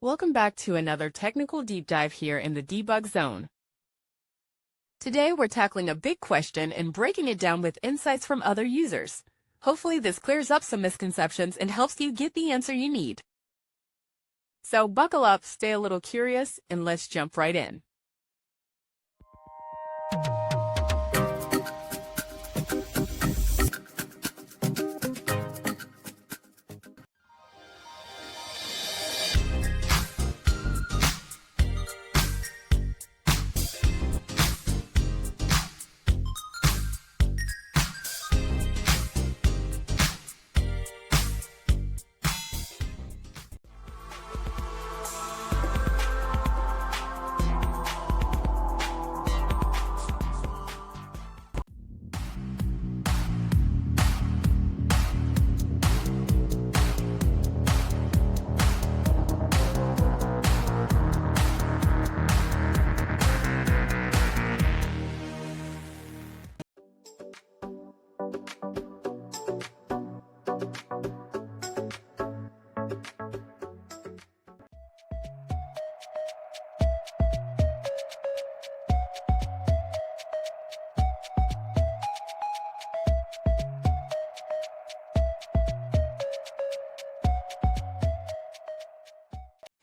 Welcome back to another technical deep dive here in the debug zone. Today we're tackling a big question and breaking it down with insights from other users. Hopefully this clears up some misconceptions and helps you get the answer you need. So buckle up, stay a little curious, and let's jump right in.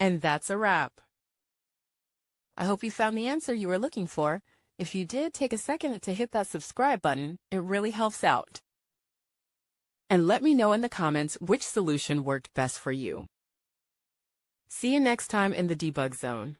And that's a wrap. I hope you found the answer you were looking for. If you did, take a second to hit that subscribe button. It really helps out. And let me know in the comments which solution worked best for you. See you next time in the debug zone.